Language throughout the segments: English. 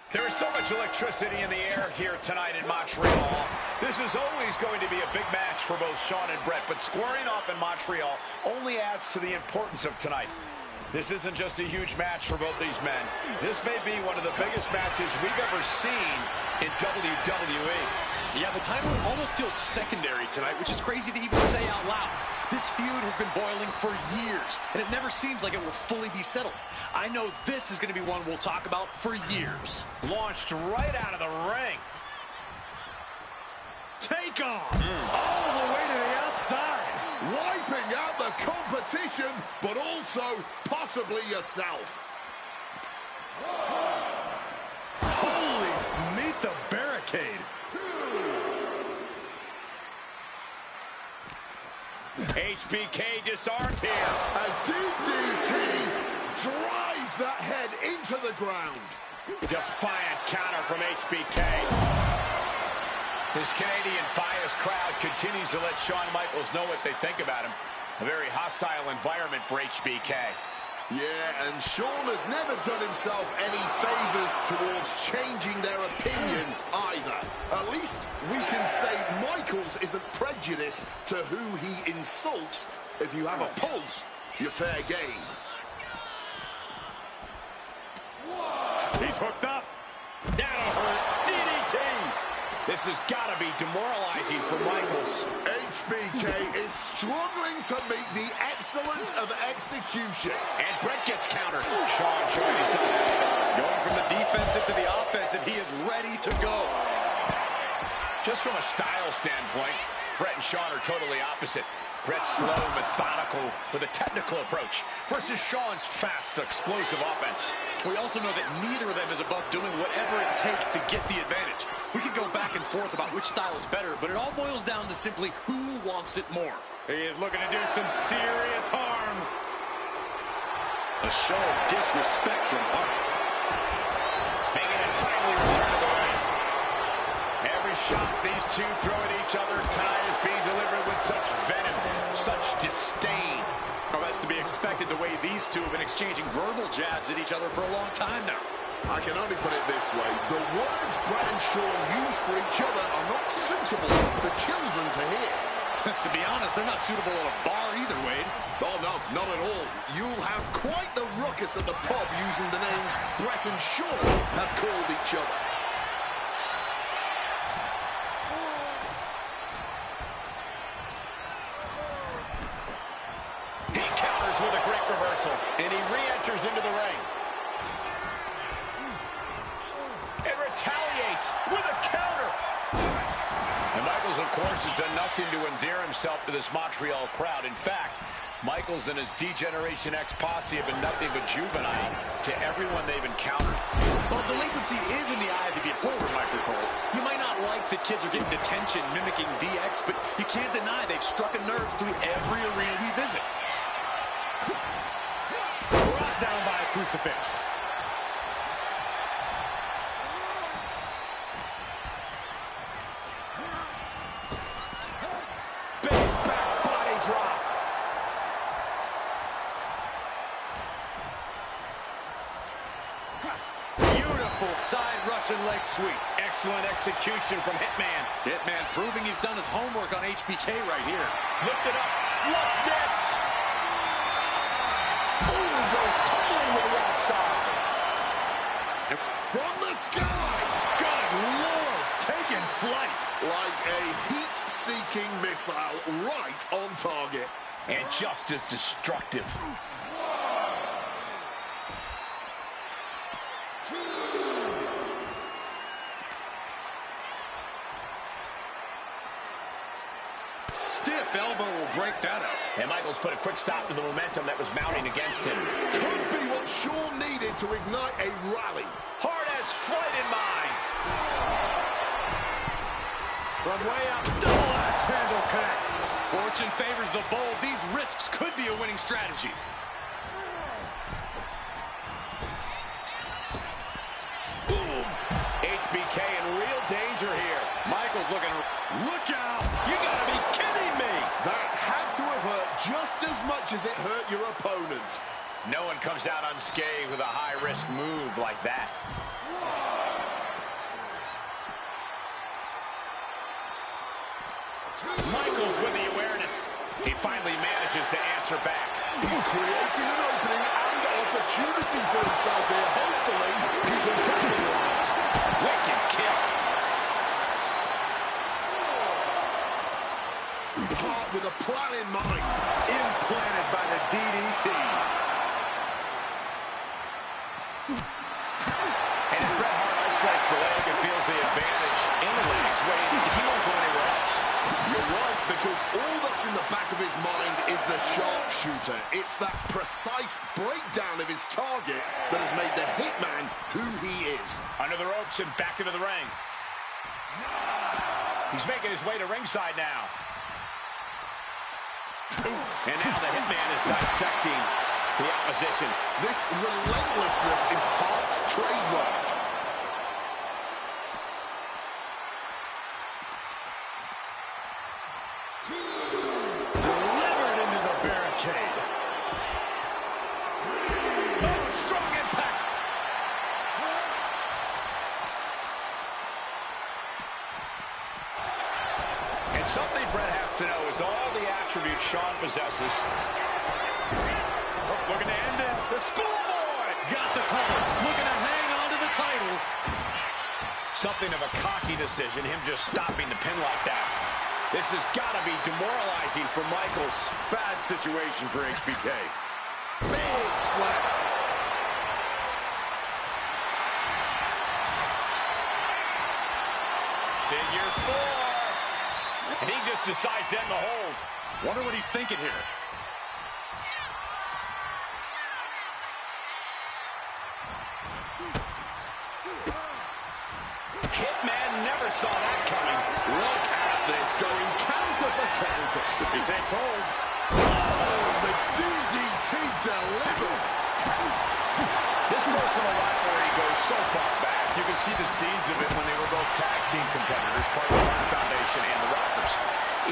There is so much electricity in the air here tonight in Montreal. This is always going to be a big match for both Shawn and Bret, but squaring off in Montreal only adds to the importance of tonight. This isn't just a huge match for both these men. This may be one of the biggest matches we've ever seen in WWE. Yeah, the title almost feels secondary tonight, which is crazy to even say out loud. This feud has been boiling for years, and it never seems like it will fully be settled. I know this is going to be one we'll talk about for years. Launched right out of the ring. Take off! All the way to the outside. Wiping out the competition, but also possibly yourself. Holy, meet the barricade. HBK disarmed here. A DDT drives that head into the ground. Defiant counter from HBK. This Canadian biased crowd continues to let Shawn Michaels know what they think about him. A very hostile environment for HBK. Yeah, and Shawn has never done himself any favors towards changing their opinion either. At least we can say Michaels isn't prejudiced to who he insults. If you have a pulse, you're fair game. He's hooked up. That'll hurt. DDT. This has got to be demoralizing for Michaels. HBK is struggling to meet the excellence of execution. And Bret gets countered. Shawn showing he's not having it. Going from the defensive to the offensive, he is ready to go. Just from a style standpoint, Bret and Shawn are totally opposite. Bret's slow, methodical, with a technical approach, versus Shawn's fast, explosive offense. We also know that neither of them is above doing whatever it takes to get the advantage. We could go back and forth about which style is better, but it all boils down to simply who wants it more. He is looking to do some serious harm. A show of disrespect from Hart. Making a timely return to the ring. Every shot these two throw at each other tonight is being delivered with such venom, such disdain. Oh, that's to be expected the way these two have been exchanging verbal jabs at each other for a long time now. I can only put it this way. The words Bret and Shawn use for each other are not suitable for children to hear. To be honest, they're not suitable at a bar either, Wade. Oh, no, not at all. You'll have quite the ruckus at the pub using the names Bret and Shawn have called each other. He counters with a great reversal, and he re-enters into the ring. And retaliates with a counter. And Michaels, of course, has done nothing to endear himself to this Montreal crowd. In fact, Michaels and his D-Generation X posse have been nothing but juvenile to everyone they've encountered. Well, delinquency is in the eye of the beholder, Michael Cole. You might not like that kids are getting detention mimicking DX, but you can't deny they've struck a nerve through every arena we visit. Brought down by a crucifix. Big back body drop. Beautiful side Russian leg sweep. Excellent execution from Hitman. Hitman proving he's done his homework on HBK right here. Lift it up. What's next? Ooh, goes tumbling to the outside. From the sky! Good Lord, taking flight. Like a heat-seeking missile right on target. And just as destructive. Stiff elbow will break that up. And Michaels put a quick stop to the momentum that was mounting against him. Could be what Shawn needed to ignite a rally. Hart has flight in mind. From way up, double axe handle connects. Fortune favors the bold. These risks could be a winning strategy. Boom. HBK in real danger here. Michaels looking. Look out! You gotta be kidding me. That had to have hurt just as much as it hurt your opponent. No one comes out unscathed with a high-risk move like that. Michaels with the awareness. He finally manages to answer back. He's creating an opening and opportunity for himself here. Hopefully, he can capitalize. Wicked kick. Hart with a plan in mind. Implanted by the DDT. And if Bret Hart isolates the leg and feels the advantage in the legs, he won't go anywhere else. You're right, because all that's in the back of his mind is the sharpshooter. It's that precise breakdown of his target that has made the Hitman who he is. Under the ropes and back into the ring. He's making his way to ringside now. And now the Hitman is dissecting the opposition. This relentlessness is Hart's trademark. Delivered into the barricade. Oh, strong impact. And something Bret has to know is all the attributes Shawn possesses. Looking to end this. The schoolboy got the cover. Looking to hang on to the title. Something of a cocky decision, him just stopping the pin like that. This has got to be demoralizing for Michaels. Bad situation for HBK. Big slap. Figure 4. And he just decides to end the hold. Wonder what he's thinking here. Hitman never saw that coming. Look at this, going counter for counter. He takes hold. Oh, the DDT delivered. This personal rivalry goes so far back. You can see the seeds of it when they were both tag team competitors, part of the Hart Foundation and the Rockers.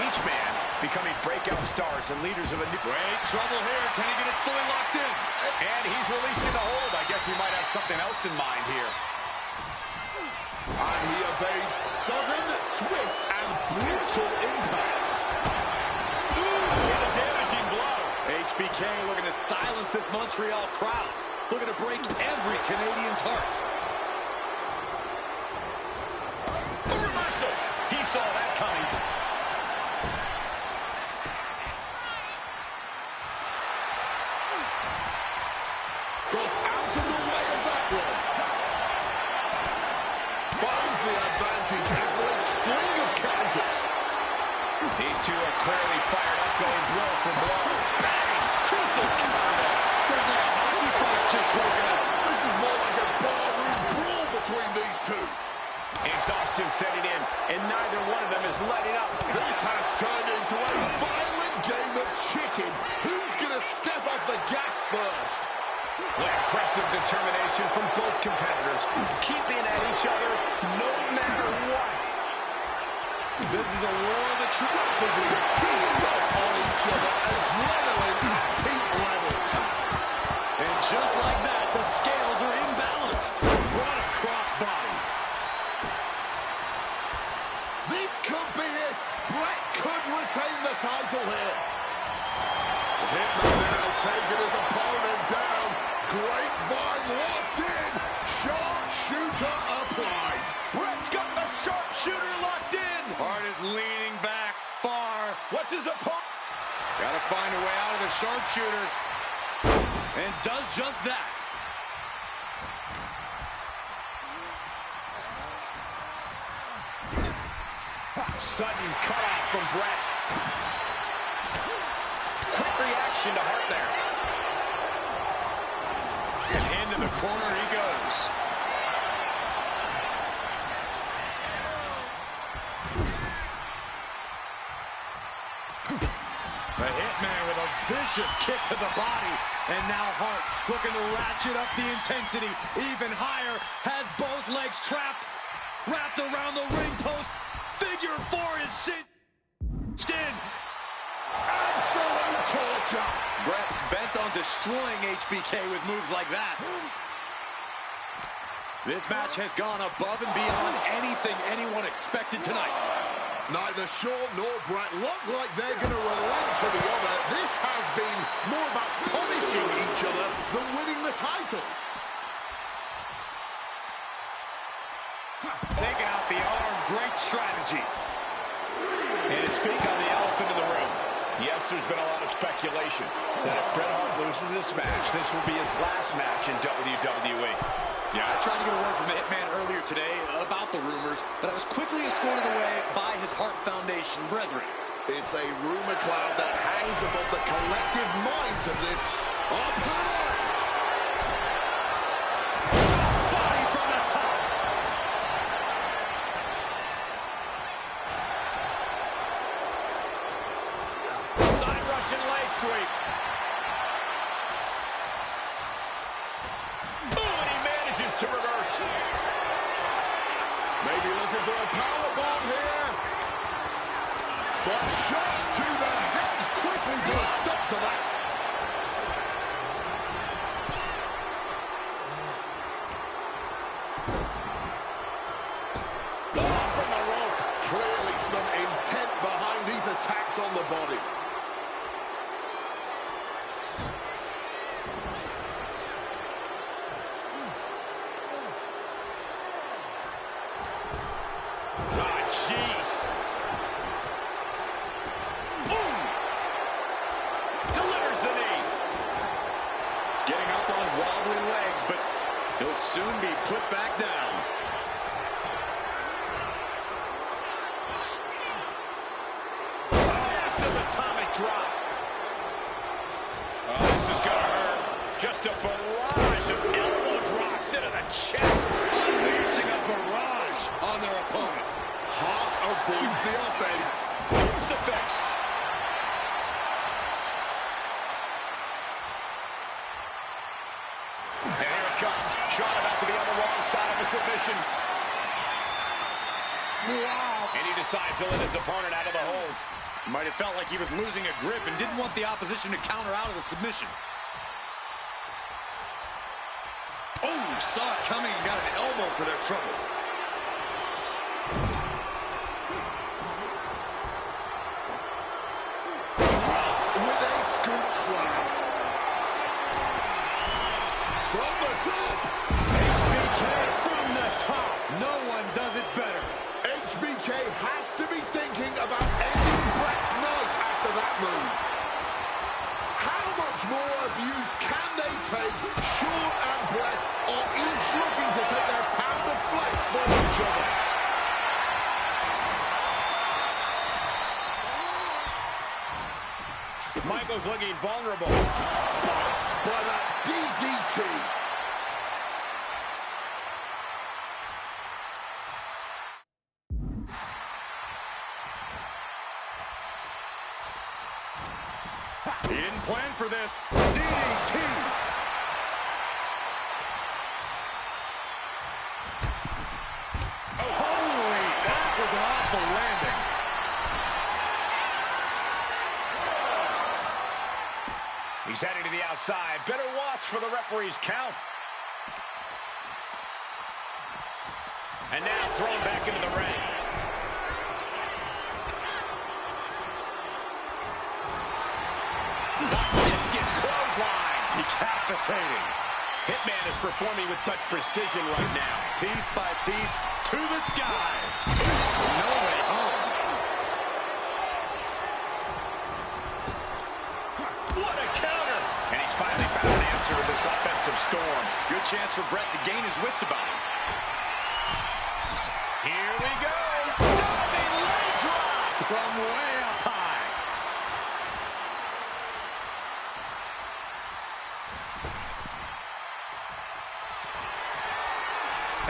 Each man becoming breakout stars and leaders of a new... Great trouble here. Can he get it fully locked in? And he's releasing the hold. I guess he might have something else in mind here. And he evades sudden, swift, and brutal impact. What a damaging blow. HBK looking to silence this Montreal crowd. Looking to break every Canadian's heart. A reversal. He saw that coming. Got out of the way of that one. Finds the advantage after a string of counters. These two are clearly fired up, going blow for blow. Bang! Crucial counter. There's like a hockey fight just broken out. This is more like a barroom brawl between these two. Exhaustion setting in, and neither one of them is letting up. This has turned into a violent game of chicken. Who's going to step off the gas first? Impressive determination from both competitors, keeping at each other no matter what. This is a war of the true. Rapidly teamed up on each other, adrenaline at peak levels. And just like that, the scales are imbalanced. What a crossbody. This could be it. Bret could retain the title here. Hitman now taking his opponent down. Grapevine locked in. Sharpshooter applied. Bret's got the sharpshooter locked in. Hart is leaning back far. What's his opponent? Gotta find a way out of the sharpshooter. And does just that. Sudden cutoff from Bret. Quick reaction to Hart there. And into the corner he goes. The Hitman with a vicious kick to the body. And now Hart looking to ratchet up the intensity even higher. Has both legs trapped. Wrapped around the ring post. Figure 4 is cinched in. Absolute torture. Bret's bent on destroying HBK with moves like that. This match has gone above and beyond anything anyone expected tonight. Neither Shawn nor Bret look like they're going to relent to the other. This has been more about punishing each other than winning the title. Taking out the arm, great strategy. And to speak on the elephant in the room, yes, there's been a lot of speculation that if Bret Hart loses this match, this will be his last match in WWE. Yeah, I tried to get a word from the Hitman earlier today about the rumors, but I was quickly escorted away by his Hart Foundation brethren. It's a rumor cloud that hangs above the collective minds of this power. Body from the top. Side Russian leg sweep. To reverse. Maybe looking for a powerbomb here. But shots to the head quickly put a stop to that. Oh, from the rope. Clearly some intent behind these attacks on the body. He'll soon be put back down. Massive atomic drop. Oh, this is going to hurt. Just a barrage of elbow drops into the chest. Unleashing a barrage on their opponent. Hart avoids the offense. Crucifix. Shawn about to be on the wrong side of a submission. Wow. And he decides to let his opponent out of the hold. Might have felt like he was losing a grip and didn't want the opposition to counter out of the submission. Oh, saw it coming and got an elbow for their trouble. Dropped with a scoop slam. From the top. HBK from the top. No one does it better. HBK has to be thinking about ending Bret's night after that move. How much more abuse can they take? Shawn and Bret are each looking to take their pound of flesh from each other. Michael's looking vulnerable. Spiked by that DDT. He didn't plan for this. DDT. Oh, holy, that was an awful landing. He's heading to the outside. Better watch for the referee's count. And now thrown back into the ring. Discus clothesline. Decapitating. Hitman is performing with such precision right now. Piece by piece to the sky. No way home. What a counter! And he's finally found an answer to this offensive storm. Good chance for Bret to gain his wits about him. Here we go. Diving leg drop From way up high.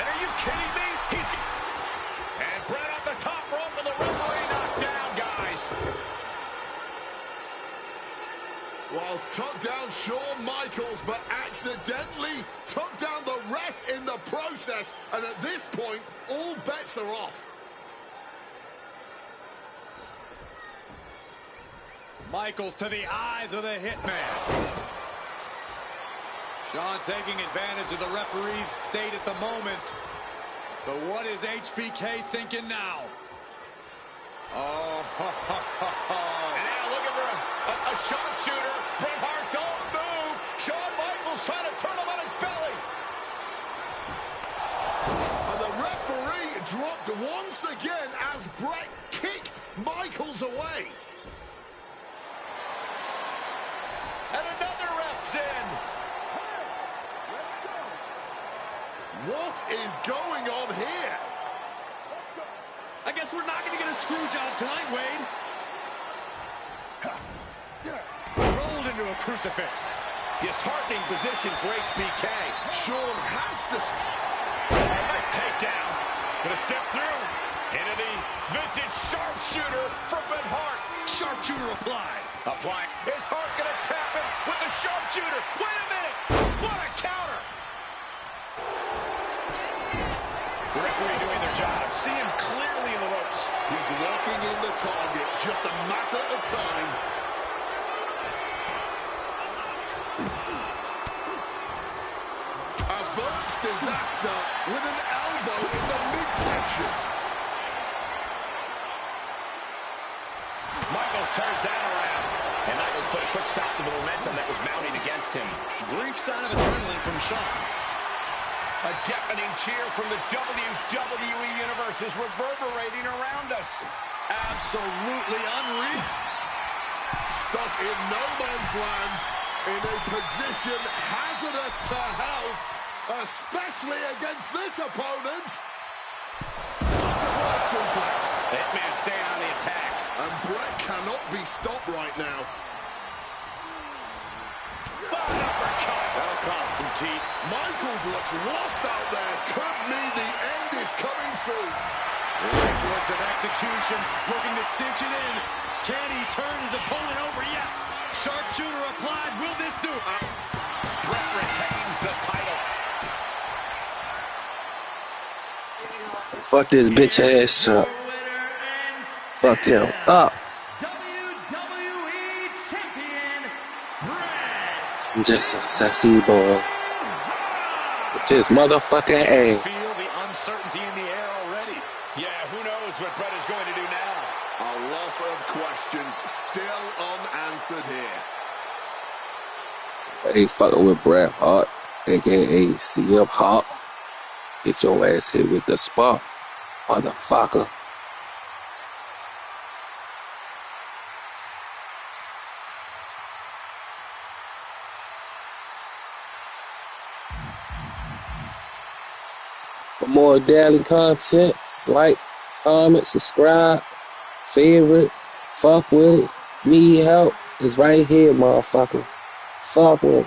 And are you kidding me? And Bret off the top rope and the referee knocked down, guys. Well, took down Shawn Michaels, but accidentally took down the ref in the process. And at this point, all bets are off. Michaels to the eyes of the Hitman. Shawn taking advantage of the referee's state at the moment. But what is HBK thinking now? And now looking for a sharpshooter. Bret Hart's own move. Shawn Michael's trying to turn him on his belly. And the referee dropped once again as Bret kicked Michaels away. And another ref's in. What is going on here? I guess we're not going to get a screw job tonight, Wade. Rolled into a crucifix. Disheartening position for HBK. Shawn has to... Nice takedown. Gonna step through into the vintage sharpshooter from Bret Hart. Sharpshooter applied. Applying. Is Hart gonna tap him with the sharpshooter? Wait a minute. What a counter. The referee doing their job. See him clearly in the ropes. He's locking in the target. Just a matter of time. Averts disaster with an elbow in the midsection. Michaels turns that around. And Michaels put a quick stop to the momentum that was mounting against him. Brief sign of adrenaline from Shawn. A deafening cheer from the WWE Universe is reverberating around us. Absolutely unreal. Stuck in no man's land, in a position hazardous to health, especially against this opponent. Butterfly suplex. Hitman staying on the attack. And Bret cannot be stopped right now. An uppercut. That'll cost some teeth. Michaels looks lost out there. Could mean the end is coming soon. Excellence of execution, looking to cinch it in. Can he turn his opponent over? Yes. Sharpshooter applied. Will this do? Bret retains the title. Fuck this bitch ass shit. Fucked him up. WWE Champion, Bret. I'm just a sassy boy. With this motherfucking ass. Feel the uncertainty in the air already. Yeah, who knows what Bret is going to do now. A lot of questions still unanswered here. Hey, fucking with Bret Hart, aka CM Hart. Get your ass hit with the spark, motherfucker. For more daily content, like, comment, subscribe, favorite, fuck with it, need help, it's right here, motherfucker. Fuck with it.